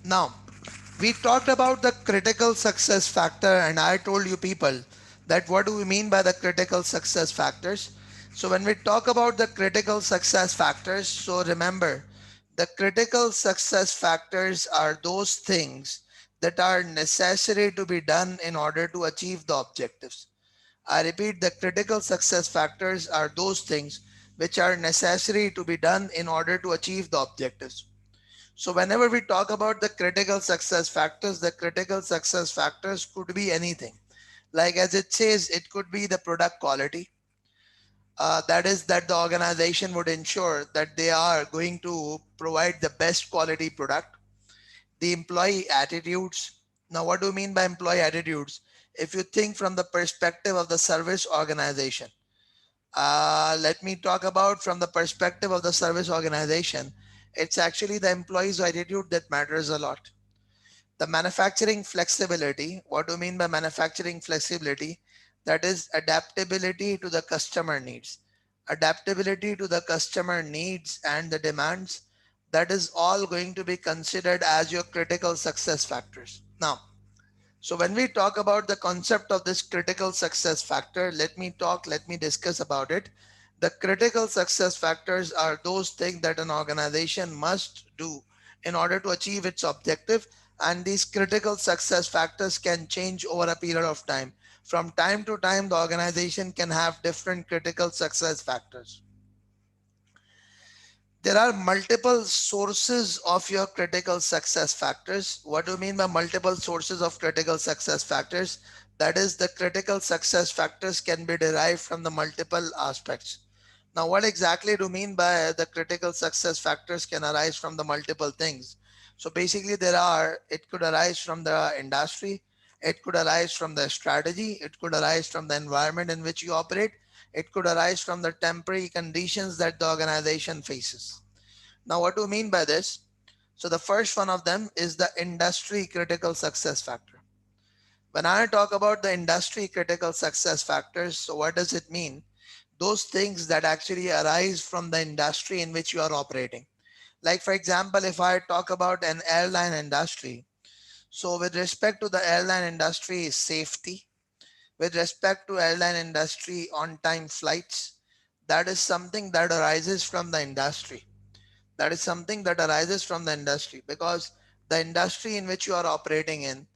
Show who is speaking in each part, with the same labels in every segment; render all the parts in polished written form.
Speaker 1: Now, we talked about the critical success factor, and I told you people that what do we mean by the critical success factors. So when we talk about the critical success factors, so remember, the critical success factors are those things that are necessary to be done in order to achieve the objectives. I repeat, the critical success factors are those things which are necessary to be done in order to achieve the objectives. So whenever we talk about the critical success factors could be anything. Like as it says, it could be the product quality. That is that the organization would ensure that they are going to provide the best quality product. The employee attitudes. Now, what do you mean by employee attitudes? If you think from the perspective of the service organization, let me talk about from the perspective of the service organization. It's actually the employee's attitude that matters a lot. The manufacturing flexibility. What do you mean by manufacturing flexibility? That is adaptability to the customer needs. Adaptability to the customer needs and the demands. That is all going to be considered as your critical success factors. Now, so when we talk about the concept of this critical success factor, let me discuss about it. The critical success factors are those things that an organization must do in order to achieve its objective. And these critical success factors can change over a period of time. From time to time, the organization can have different critical success factors. There are multiple sources of your critical success factors. What do you mean by multiple sources of critical success factors? That is, the critical success factors can be derived from the multiple aspects. Now, what exactly do you mean by the critical success factors can arise from the multiple things? So basically it could arise from the industry, it could arise from the strategy, it could arise from the environment in which you operate, it could arise from the temporary conditions that the organization faces. Now, what do you mean by this? So the first one of them is the industry critical success factor. When I talk about the industry critical success factors, so what does it mean? Those things that actually arise from the industry in which you are operating. Like for example, if I talk about an airline industry, so with respect to the airline industry is safety, with respect to airline industry on time flights, that is something that arises from the industry. That is something that arises from the industry, because the industry in which you are operating in,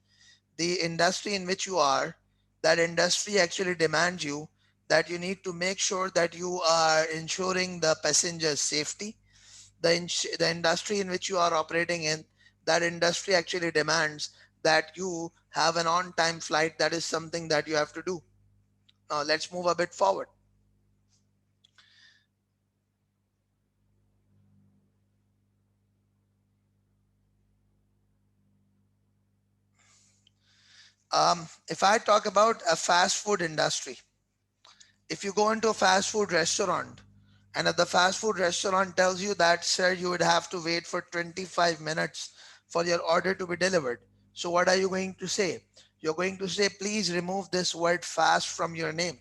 Speaker 1: the industry in which you are, that industry actually demands you that you need to make sure that you are ensuring the passenger's safety. The industry in which you are operating in, that industry actually demands that you have an on-time flight. That is something that you have to do. Now let's move a bit forward. If I talk about a fast food industry, if you go into a fast food restaurant and if the fast food restaurant tells you that, sir, you would have to wait for 25 minutes for your order to be delivered. So what are you going to say? You're going to say, please remove this word fast from your name,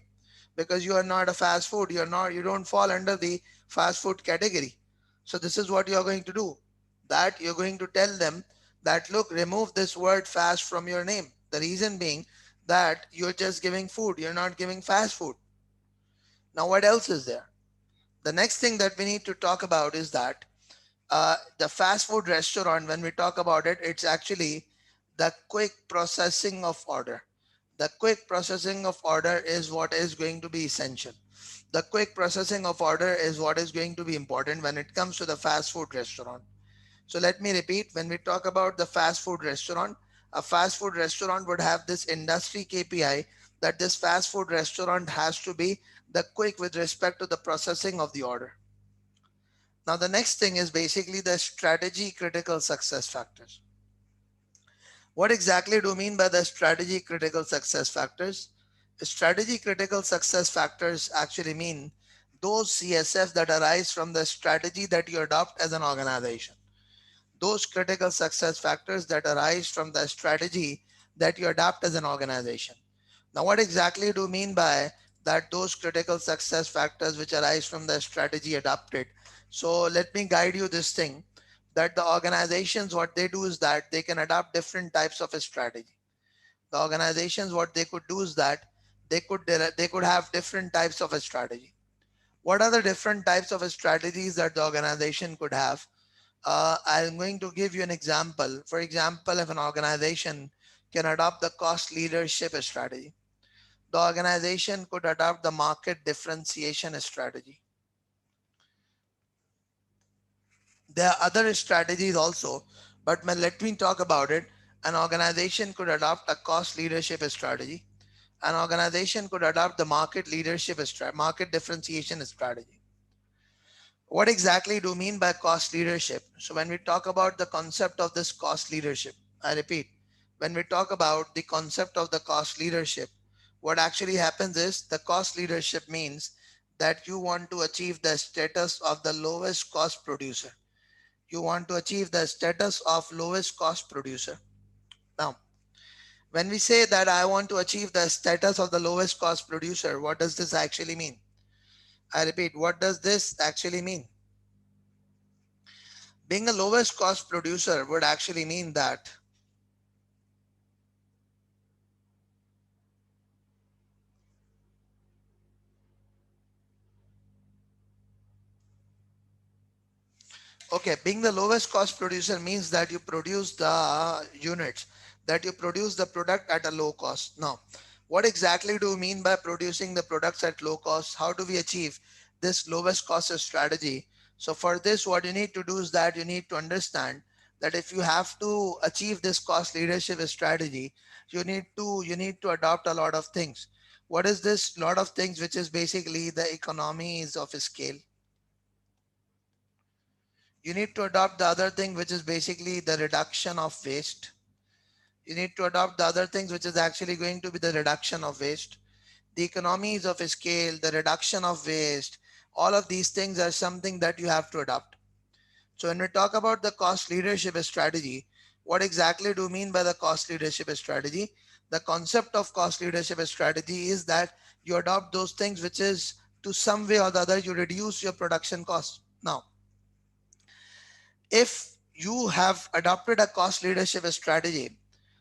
Speaker 1: because you are not a fast food. You don't fall under the fast food category. So this is what you're going to do. That you're going to tell them that, look, remove this word fast from your name. The reason being that you're just giving food. You're not giving fast food. Now, what else is there? The next thing that we need to talk about is that the fast food restaurant, when we talk about it, it's actually the quick processing of order. The quick processing of order is what is going to be essential. The quick processing of order is what is going to be important when it comes to the fast food restaurant. So let me repeat, when we talk about the fast food restaurant, a fast food restaurant would have this industry KPI that this fast food restaurant has to be the quick with respect to the processing of the order. Now, the next thing is basically the strategy critical success factors. What exactly do you mean by the strategy critical success factors? Strategy critical success factors actually mean those CSFs that arise from the strategy that you adopt as an organization. Those critical success factors that arise from the strategy that you adopt as an organization. Now, what exactly do you mean by that? Those critical success factors which arise from the strategy adopted. So let me guide you this thing, that the organizations, what they do is that they can adopt different types of a strategy. The organizations, what they could do is that they could have different types of a strategy. What are the different types of strategies that the organization could have? I'm going to give you an example. For example, if an organization can adopt the cost leadership strategy, the organization could adopt the market differentiation strategy. There are other strategies also, but let me talk about it. An organization could adopt a cost leadership strategy. An organization could adopt the market leadership strategy, market differentiation strategy. What exactly do you mean by cost leadership? So when we talk about the concept of this cost leadership, I repeat, when we talk about the concept of the cost leadership, what actually happens is the cost leadership means that you want to achieve the status of the lowest cost producer. You want to achieve the status of lowest cost producer. Now, when we say that I want to achieve the status of the lowest cost producer, what does this actually mean? I repeat, what does this actually mean? Being a lowest cost producer would actually mean that okay, being the lowest cost producer means that you produce the units, that you produce the product at a low cost. Now, what exactly do you mean by producing the products at low cost? How do we achieve this lowest cost strategy? So for this, what you need to do is that you need to understand that if you have to achieve this cost leadership strategy, you need to adopt a lot of things. What is this lot of things, which is basically the economies of scale? You need to adopt the other thing, which is basically the reduction of waste. You need to adopt the other things, which is actually going to be the reduction of waste, the economies of scale, the reduction of waste. All of these things are something that you have to adopt. So when we talk about the cost leadership strategy, what exactly do you mean by the cost leadership strategy? The concept of cost leadership strategy is that you adopt those things which is to some way or the other you reduce your production cost. Now, if you have adopted a cost leadership strategy,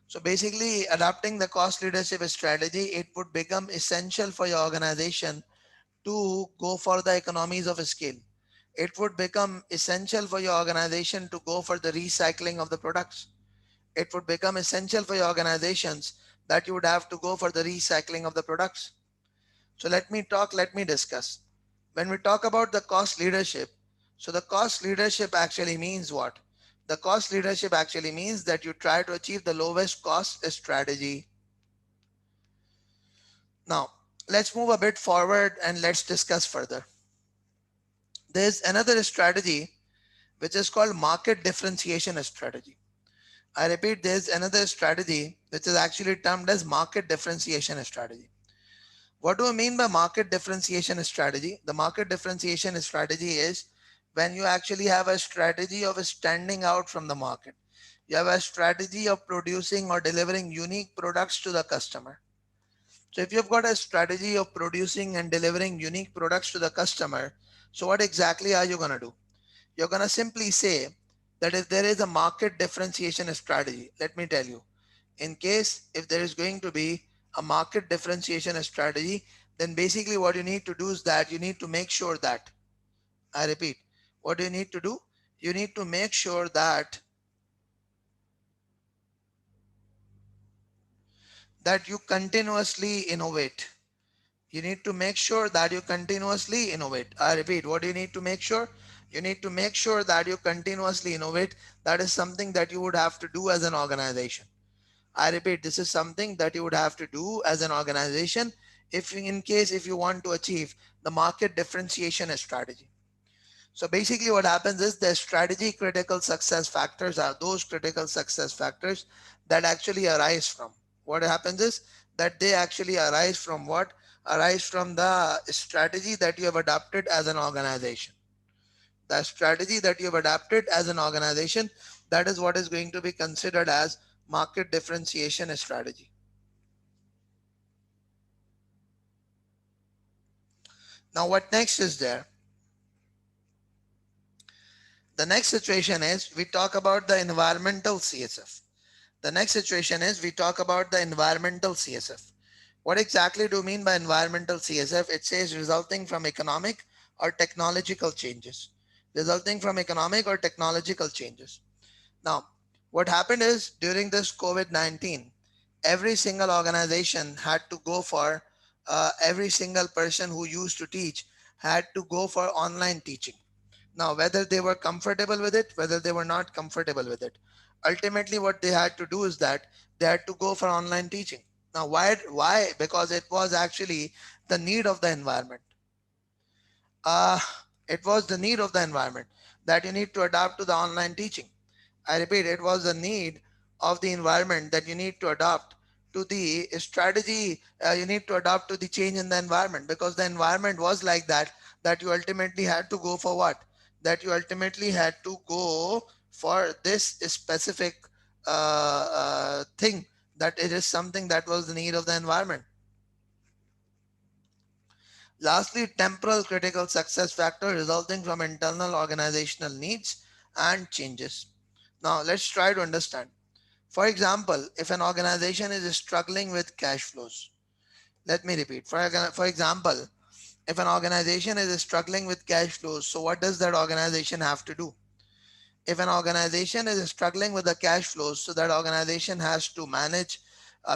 Speaker 1: so basically adopting the cost leadership strategy, it would become essential for your organization to go for the economies of scale. It would become essential for your organization to go for the recycling of the products. It would become essential for your organizations that you would have to go for the recycling of the products. So let me discuss. When we talk about the cost leadership, so the cost leadership actually means what? The cost leadership actually means that you try to achieve the lowest cost strategy. Now, let's move a bit forward and let's discuss further. There's another strategy which is called market differentiation strategy. I repeat, there's another strategy which is actually termed as market differentiation strategy. What do I mean by market differentiation strategy? The market differentiation strategy is when you actually have a strategy of standing out from the market. You have a strategy of producing or delivering unique products to the customer. So if you've got a strategy of producing and delivering unique products to the customer, so what exactly are you going to do? You're going to simply say that if there is a market differentiation strategy, let me tell you, in case if there is going to be a market differentiation strategy, then basically what you need to do is that you need to make sure that, I repeat, what do you need to do? You need to make sure that you continuously innovate. You need to make sure that you continuously innovate. I repeat, what do you need to make sure? You need to make sure that you continuously innovate. That is something that you would have to do as an organization. I repeat, this is something that you would have to do as an organization if in case if you want to achieve the market differentiation strategy. So basically what happens is the strategy critical success factors are those critical success factors that actually arise from. What happens is that they actually arise from what? Arise from the strategy that you have adopted as an organization. The strategy that you have adapted as an organization, that is what is going to be considered as market differentiation strategy. Now what next is there? The next situation is we talk about the environmental CSF. The next situation is we talk about the environmental CSF. What exactly do you mean by environmental CSF? It says resulting from economic or technological changes. Resulting from economic or technological changes. Now, what happened is during this COVID-19, every single organization had to go for, every single person who used to teach had to go for online teaching. Now, whether they were comfortable with it, whether they were not comfortable with it, ultimately what they had to do is that they had to go for online teaching. Now, why? Because it was actually the need of the environment. Uh, it was the need of the environment that you need to adapt to the online teaching. I repeat, it was the need of the environment that you need to adopt to the strategy, you need to adopt to the change in the environment, because the environment was like that, that you ultimately had to go for what? That you ultimately had to go for this specific thing, that it is something that was the need of the environment. Lastly, temporal critical success factor resulting from internal organizational needs and changes. Now, let's try to understand. For example, if an organization is struggling with cash flows, let me repeat. For example, if an organization is struggling with cash flows, so what does that organization have to do? If an organization is struggling with the cash flows, so that organization has to manage,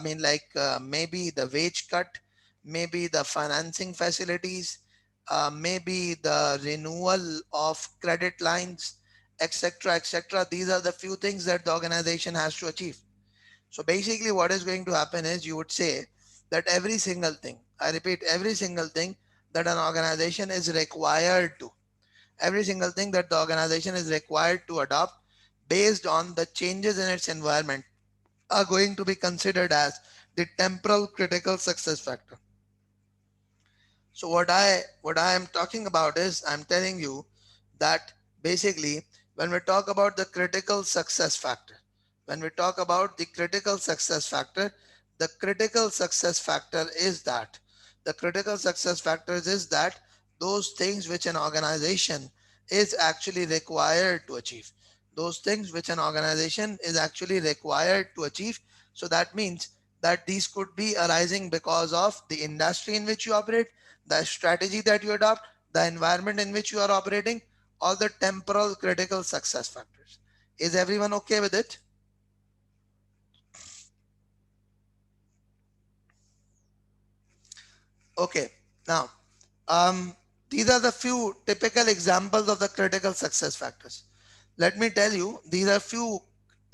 Speaker 1: maybe the wage cut, maybe the financing facilities, maybe the renewal of credit lines, etc., etc. These are the few things that the organization has to achieve. So basically what is going to happen is you would say that every single thing, I repeat, every single thing that an organization is required to, every single thing that the organization is required to adopt based on the changes in its environment are going to be considered as the temporal critical success factor. So what I am talking about is I'm telling you that basically when we talk about the critical success factor, when we talk about the critical success factor, the critical success factor is that the critical success factors is that those things which an organization is actually required to achieve. Those things which an organization is actually required to achieve. So that means that these could be arising because of the industry in which you operate, the strategy that you adopt, the environment in which you are operating, all the temporal critical success factors. Is everyone okay with it? Okay. Now, um, these are the few typical examples of the critical success factors. Let me tell you, these are few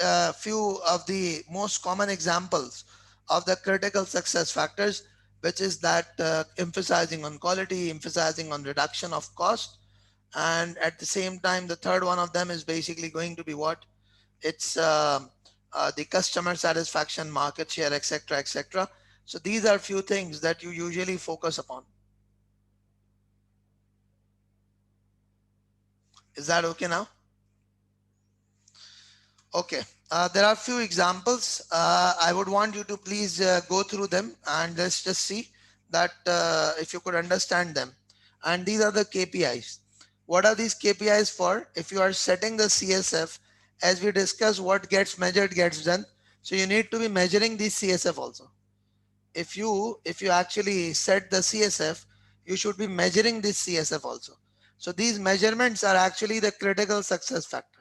Speaker 1: of the most common examples of the critical success factors, which is that emphasizing on quality, emphasizing on reduction of cost, and at the same time, the third one of them is basically going to be what? It's the customer satisfaction, market share, etc., etc. So these are few things that you usually focus upon. Is that okay now? Okay. There are few examples. I would want you to please go through them and let's just see that if you could understand them. And these are the KPIs. What are these KPIs for? If you are setting the CSF, as we discussed, what gets measured gets done. So you need to be measuring the CSF also. If you actually set the CSF, you should be measuring this CSF also. So these measurements are actually the critical success factor.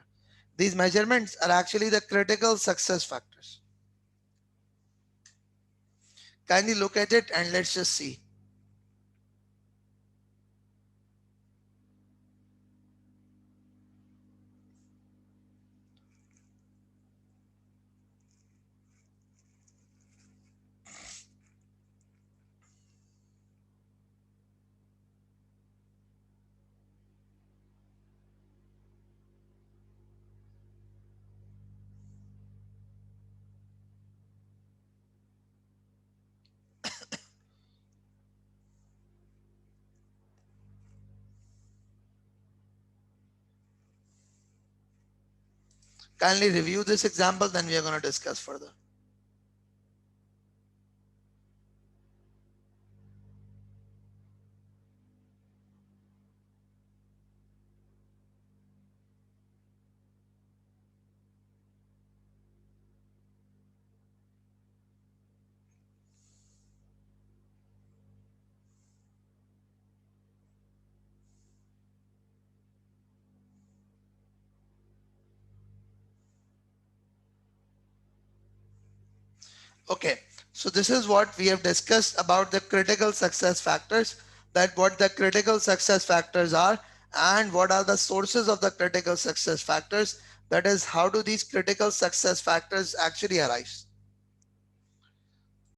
Speaker 1: These measurements are actually the critical success factors. Kindly look at it and let's just see. Kindly review this example, then we are going to discuss further. Okay, so this is what we have discussed about the critical success factors, that what the critical success factors are and what are the sources of the critical success factors. That is, how do these critical success factors actually arise?